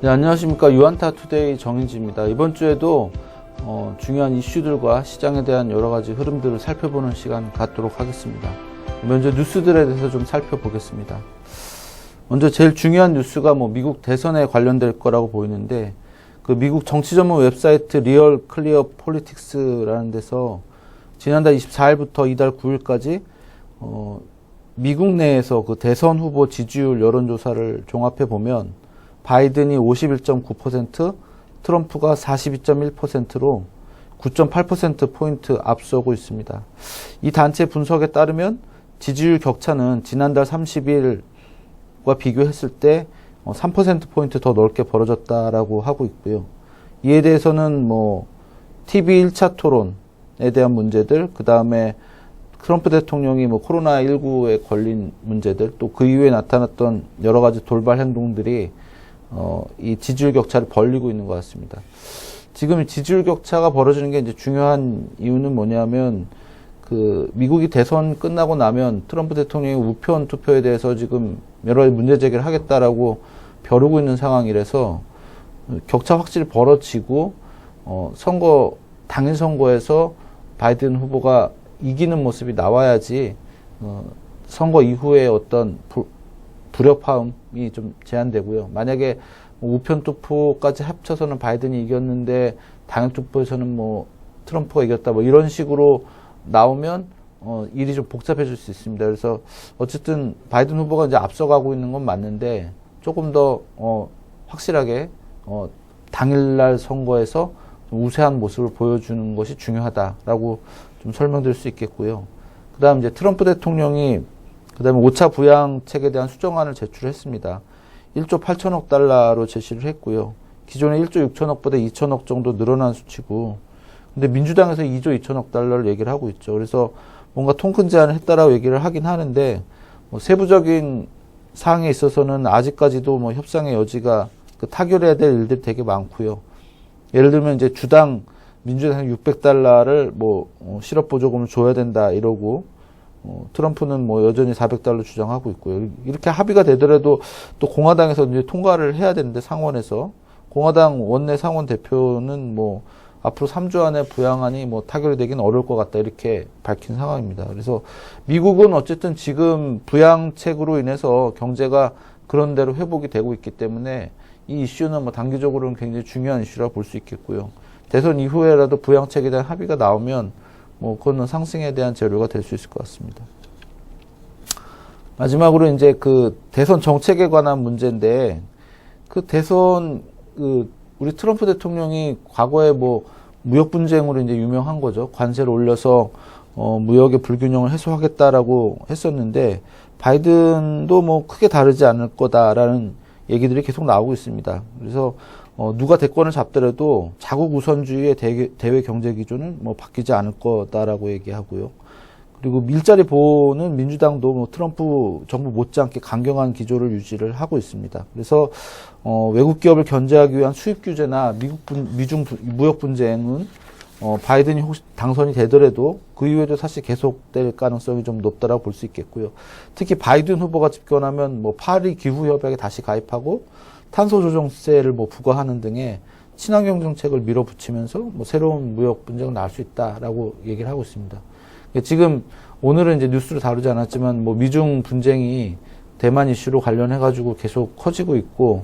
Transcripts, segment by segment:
네, 안녕하십니까. 유한타 투데이 정인지입니다. 이번 주에도 중요한 이슈들과 시장에 대한 여러 가지 흐름들을 살펴보는 시간 갖도록 하겠습니다. 먼저 뉴스들에 대해서 좀 살펴보겠습니다. 먼저 제일 중요한 뉴스가 미국 대선에 관련될 거라고 보이는데, 그 미국 정치 전문 웹사이트 리얼 클리어 폴리틱스라는 데서 지난달 24일부터 이달 9일까지 미국 내에서 그 대선 후보 지지율 여론조사를 종합해 보면 바이든이 51.9%, 트럼프가 42.1%로 9.8%포인트 앞서고 있습니다. 이 단체 분석에 따르면 지지율 격차는 지난달 30일과 비교했을 때 3%포인트 더 넓게 벌어졌다라고 하고 있고요. 이에 대해서는 TV 1차 토론에 대한 문제들, 그 다음에 트럼프 대통령이 코로나19에 걸린 문제들, 또 그 이후에 나타났던 여러 가지 돌발 행동들이 이 지지율 격차를 벌리고 있는 것 같습니다. 지금 지지율 격차가 벌어지는 게 이제 중요한 이유는 뭐냐면, 그 미국이 대선 끝나고 나면 트럼프 대통령이 우편 투표에 대해서 지금 여러 가지 문제 제기를 하겠다라고 벼르고 있는 상황이라서 격차 확실히 벌어지고 당일 선거에서 바이든 후보가 이기는 모습이 나와야지 선거 이후에 어떤 불협화음이 좀 제한되고요. 만약에 우편 투표까지 합쳐서는 바이든이 이겼는데 당일 투표에서는 트럼프가 이겼다 이런 식으로 나오면 일이 좀 복잡해질 수 있습니다. 그래서 어쨌든 바이든 후보가 이제 앞서가고 있는 건 맞는데 조금 더 확실하게 당일날 선거에서 좀 우세한 모습을 보여주는 것이 중요하다라고 좀 설명드릴 수 있겠고요. 그다음 이제 트럼프 대통령이 그다음에 5차 부양책에 대한 수정안을 제출했습니다. 1조 8천억 달러로 제시를 했고요. 기존에 1조 6천억보다 2천억 정도 늘어난 수치고, 근데 민주당에서 2조 2천억 달러를 얘기를 하고 있죠. 그래서 뭔가 통큰 제안을 했다라고 얘기를 하긴 하는데, 세부적인 사항에 있어서는 아직까지도 협상의 여지가 타결해야 될 일들이 되게 많고요. 예를 들면 이제 주당 민주당 600달러를 실업 보조금을 줘야 된다 이러고, 트럼프는 여전히 400달러 주장하고 있고요. 이렇게 합의가 되더라도 또 공화당에서 이제 통과를 해야 되는데, 상원에서 공화당 원내 상원 대표는 앞으로 3주 안에 부양안이 타결이 되긴 어려울 것 같다 이렇게 밝힌 상황입니다. 그래서 미국은 어쨌든 지금 부양책으로 인해서 경제가 그런 대로 회복이 되고 있기 때문에 이 이슈는 단기적으로는 굉장히 중요한 이슈라 볼 수 있겠고요. 대선 이후에라도 부양책에 대한 합의가 나오면 그거는 상승에 대한 재료가 될 수 있을 것 같습니다. 마지막으로 이제 그 대선 정책에 관한 문제인데, 그 대선 우리 트럼프 대통령이 과거에 무역 분쟁으로 이제 유명한 거죠. 관세를 올려서 무역의 불균형을 해소하겠다라고 했었는데, 바이든도 크게 다르지 않을 거다라는 얘기들이 계속 나오고 있습니다. 그래서 누가 대권을 잡더라도 자국 우선주의의 대외 경제 기조는 바뀌지 않을 거다라고 얘기하고요. 그리고 일자리 보호는 민주당도 트럼프 정부 못지않게 강경한 기조를 유지를 하고 있습니다. 그래서 외국 기업을 견제하기 위한 수입 규제나 미중 무역 분쟁은 바이든이 혹시 당선이 되더라도 그 이후에도 사실 계속될 가능성이 좀 높다라고 볼 수 있겠고요. 특히 바이든 후보가 집권하면 파리 기후 협약에 다시 가입하고 탄소 조정세를 부과하는 등의 친환경 정책을 밀어붙이면서 새로운 무역 분쟁을 낳을 수 있다라고 얘기를 하고 있습니다. 지금 오늘은 이제 뉴스로 다루지 않았지만 미중 분쟁이 대만 이슈로 관련해가지고 계속 커지고 있고,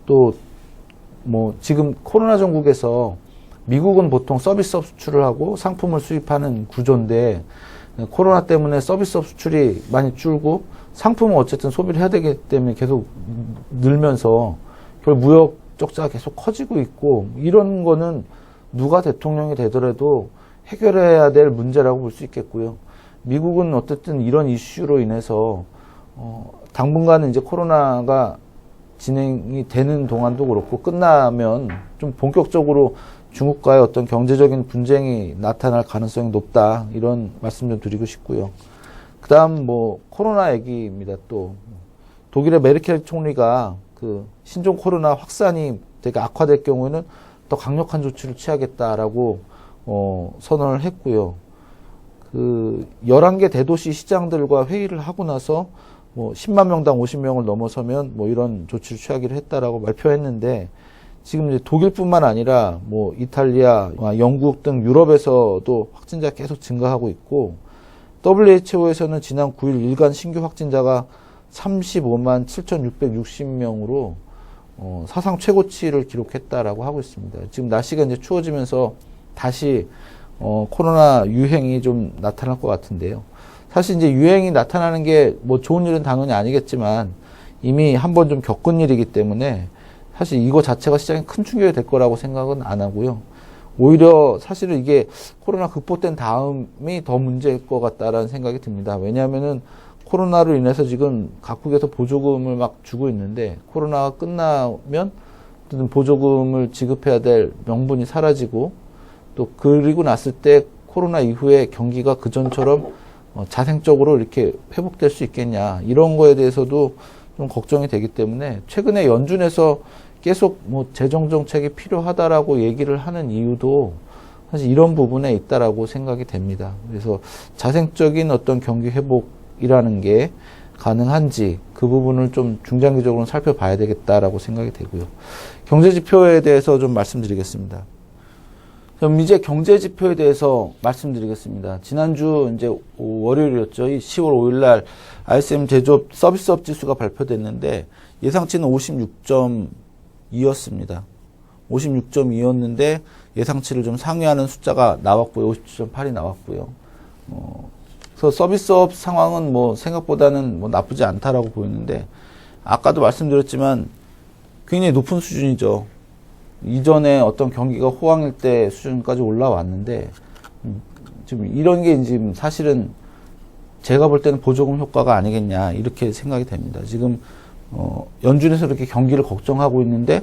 또 지금 코로나 전국에서 미국은 보통 서비스업 수출을 하고 상품을 수입하는 구조인데, 코로나 때문에 서비스업 수출이 많이 줄고 상품은 어쨌든 소비를 해야 되기 때문에 계속 늘면서 결국 무역 적자가 계속 커지고 있고, 이런 거는 누가 대통령이 되더라도 해결해야 될 문제라고 볼 수 있겠고요. 미국은 어쨌든 이런 이슈로 인해서 당분간은 이제 코로나가 진행이 되는 동안도 그렇고 끝나면 좀 본격적으로 중국과의 어떤 경제적인 분쟁이 나타날 가능성이 높다, 이런 말씀 좀 드리고 싶고요. 그 다음 코로나 얘기입니다. 또 독일의 메르켈 총리가 그 신종 코로나 확산이 되게 악화될 경우에는 더 강력한 조치를 취하겠다라고 선언을 했고요. 그 11개 대도시 시장들과 회의를 하고 나서 뭐 10만 명당 50명을 넘어서면 뭐 이런 조치를 취하기로 했다라고 발표했는데 지금 이제 독일뿐만 아니라 뭐 이탈리아, 영국 등 유럽에서도 확진자 계속 증가하고 있고 WHO에서는 지난 9일 일간 신규 확진자가 35만 7,660명으로 사상 최고치를 기록했다라고 하고 있습니다. 지금 날씨가 이제 추워지면서 다시 코로나 유행이 좀 나타날 것 같은데요. 사실 이제 유행이 나타나는 게 뭐 좋은 일은 당연히 아니겠지만 이미 한번 좀 겪은 일이기 때문에 사실 이거 자체가 시장에 큰 충격이 될 거라고 생각은 안 하고요. 오히려 사실은 이게 코로나 극복된 다음이 더 문제일 것 같다라는 생각이 듭니다. 왜냐하면은 코로나로 인해서 지금 각국에서 보조금을 막 주고 있는데 코로나가 끝나면 어떤 보조금을 지급해야 될 명분이 사라지고 또 그리고 났을 때 코로나 이후에 경기가 그전처럼 자생적으로 이렇게 회복될 수 있겠냐 이런 거에 대해서도 좀 걱정이 되기 때문에 최근에 연준에서 계속 뭐 재정 정책이 필요하다라고 얘기를 하는 이유도 사실 이런 부분에 있다라고 생각이 됩니다. 그래서 자생적인 어떤 경기 회복이라는 게 가능한지 그 부분을 좀 중장기적으로 살펴봐야 되겠다라고 생각이 되고요. 경제 지표에 대해서 좀 말씀드리겠습니다. 그럼 이제 경제 지표에 대해서 말씀드리겠습니다. 지난주 이제 월요일이었죠. 10월 5일 날 ISM 제조업 서비스업 지수가 발표됐는데 예상치는 56.2였습니다. 56.2였는데 예상치를 좀 상회하는 숫자가 나왔고요. 57.8이 나왔고요. 그래서 서비스업 상황은 뭐 생각보다는 뭐 나쁘지 않다라고 보이는데 아까도 말씀드렸지만 굉장히 높은 수준이죠. 이전에 어떤 경기가 호황일 때 수준까지 올라왔는데 지금 이런 게 지금 사실은 제가 볼 때는 보조금 효과가 아니겠냐 이렇게 생각이 됩니다. 지금 연준에서 이렇게 경기를 걱정하고 있는데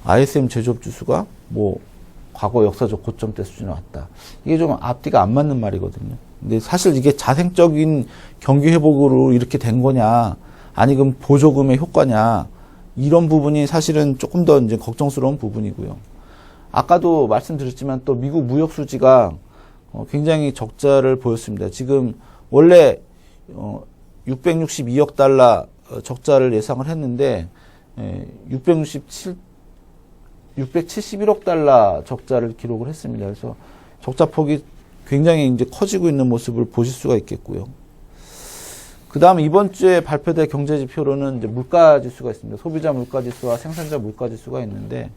ISM 제조업 지수가 뭐 과거 역사적 고점대 수준에 왔다. 이게 좀 앞뒤가 안 맞는 말이거든요. 근데 사실 이게 자생적인 경기 회복으로 이렇게 된 거냐 아니면 보조금의 효과냐 이런 부분이 사실은 조금 더 이제 걱정스러운 부분이고요. 아까도 말씀드렸지만 또 미국 무역 수지가 굉장히 적자를 보였습니다. 지금 원래 662억 달러 적자를 예상을 했는데 671억 달러 적자를 기록을 했습니다. 그래서 적자 폭이 굉장히 이제 커지고 있는 모습을 보실 수가 있겠고요. 그 다음 이번 주에 발표될 경제지표로는 이제 물가지수가 있습니다. 소비자 물가지수와 생산자 물가지수가 있는데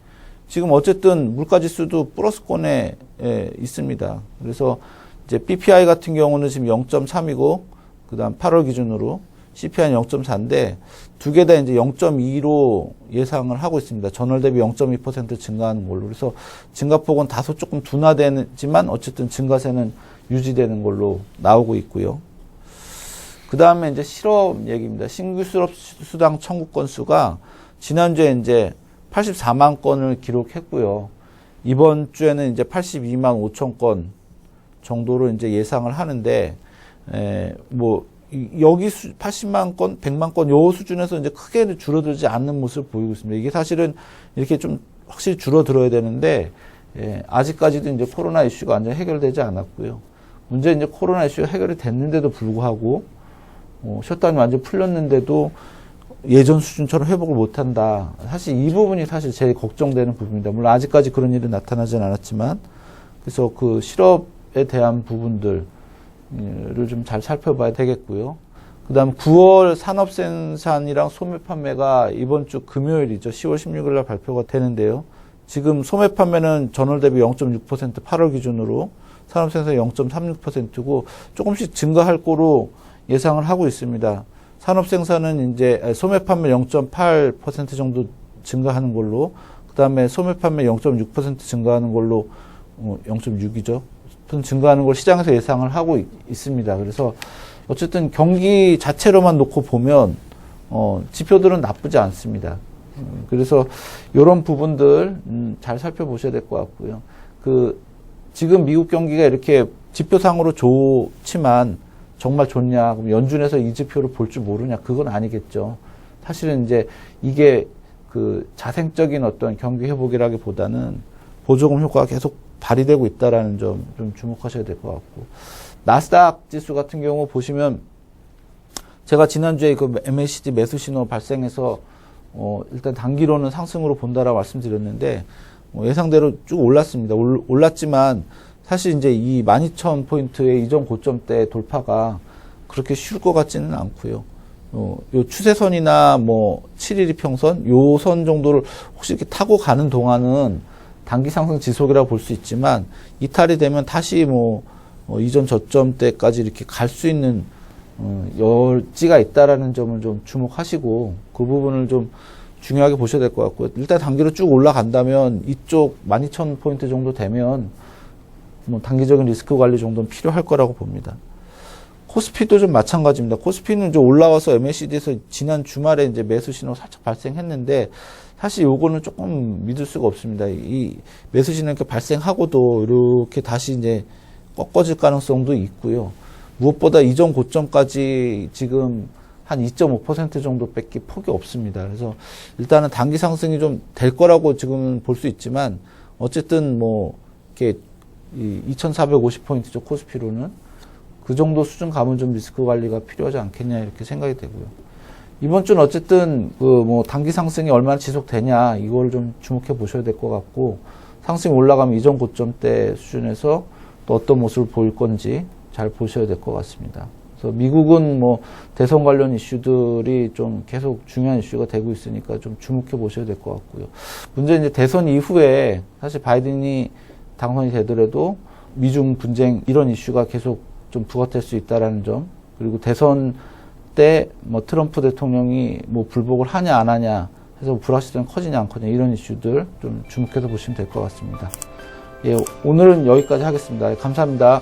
지금 어쨌든 물가지수도 플러스권에 있습니다. 그래서 이제 PPI 같은 경우는 지금 0.3이고 그 다음 8월 기준으로 CPI는 0.4인데 두 개 다 이제 0.2로 예상을 하고 있습니다. 전월 대비 0.2% 증가하는 걸로. 그래서 증가폭은 다소 조금 둔화되지만 어쨌든 증가세는 유지되는 걸로 나오고 있고요. 그 다음에 이제 실업 얘기입니다. 신규 실업 수당 청구 건수가 지난주에 이제 84만 건을 기록했고요. 이번 주에는 이제 82만 5천 건 정도로 이제 예상을 하는데, 뭐, 여기 80만 건, 100만 건, 요 수준에서 이제 크게 줄어들지 않는 모습을 보이고 있습니다. 이게 사실은 이렇게 좀 확실히 줄어들어야 되는데, 아직까지도 이제 코로나 이슈가 완전히 해결되지 않았고요. 문제는 이제 코로나 이슈가 해결이 됐는데도 불구하고, 셧다운이 완전히 풀렸는데도 예전 수준처럼 회복을 못한다. 사실 이 부분이 사실 제일 걱정되는 부분입니다. 물론 아직까지 그런 일은 나타나진 않았지만, 그래서 그 실업에 대한 부분들을 좀 잘 살펴봐야 되겠고요. 그 다음 9월 산업생산이랑 소매 판매가 이번 주 금요일이죠. 10월 16일 날 발표가 되는데요. 지금 소매 판매는 전월 대비 0.6% 8월 기준으로 산업생산이 0.36%고 조금씩 증가할 거로 예상을 하고 있습니다. 산업생산은 이제 소매 판매 0.8% 정도 증가하는 걸로, 그 다음에 소매 판매 0.6% 증가하는 걸로, 0.6이죠. 증가하는 걸 시장에서 예상을 하고 있습니다. 그래서 어쨌든 경기 자체로만 놓고 보면 지표들은 나쁘지 않습니다. 그래서 이런 부분들 잘 살펴보셔야 될 것 같고요. 지금 미국 경기가 이렇게 지표상으로 좋지만 정말 좋냐? 그럼 연준에서 이 지표를 볼 줄 모르냐? 그건 아니겠죠. 사실은 이제 이게 자생적인 어떤 경기 회복이라기보다는 보조금 효과가 계속 발휘되고 있다라는 점 좀 주목하셔야 될 것 같고, 나스닥 지수 같은 경우 보시면 제가 지난주에 그 MACD 매수 신호 발생해서 일단 단기로는 상승으로 본다라고 말씀드렸는데 예상대로 쭉 올랐습니다. 올랐지만 사실 이제 이 12,000포인트의 이전 고점대 돌파가 그렇게 쉬울 것 같지는 않고요. 요 추세선이나 뭐 7일 이평선 요 선 정도를 혹시 이렇게 타고 가는 동안은 단기 상승 지속이라고 볼 수 있지만 이탈이 되면 다시 이전 저점대까지 이렇게 갈 수 있는 여지가 있다라는 점을 좀 주목하시고 그 부분을 좀 중요하게 보셔야 될 것 같고요. 일단 단기로 쭉 올라간다면 이쪽 12,000포인트 정도 되면 단기적인 리스크 관리 정도는 필요할 거라고 봅니다. 코스피도 좀 마찬가지입니다. 코스피는 좀 올라와서 MACD에서 지난 주말에 이제 매수 신호 살짝 발생했는데 사실 요거는 조금 믿을 수가 없습니다. 이 매수 신호 이렇게 발생하고도 이렇게 다시 이제 꺾어질 가능성도 있고요. 무엇보다 이전 고점까지 지금 한 2.5% 정도밖에 폭이 없습니다. 그래서 일단은 단기 상승이 좀 될 거라고 지금은 볼 수 있지만 어쨌든 이렇게 2,450포인트죠. 코스피로는 그 정도 수준 가면 좀 리스크 관리가 필요하지 않겠냐 이렇게 생각이 되고요. 이번 주는 어쨌든 단기 상승이 얼마나 지속되냐 이걸 좀 주목해 보셔야 될 것 같고 상승이 올라가면 이전 고점대 수준에서 또 어떤 모습을 보일 건지 잘 보셔야 될 것 같습니다. 그래서 미국은 대선 관련 이슈들이 좀 계속 중요한 이슈가 되고 있으니까 좀 주목해 보셔야 될 것 같고요. 문제는 이제 대선 이후에 사실 바이든이 당선이 되더라도 미중 분쟁 이런 이슈가 계속 좀 부각될 수 있다라는 점, 그리고 대선 때 트럼프 대통령이 불복을 하냐 안 하냐 해서 불확실성이 커지냐 안 커지냐 이런 이슈들 좀 주목해서 보시면 될 것 같습니다. 예, 오늘은 여기까지 하겠습니다. 감사합니다.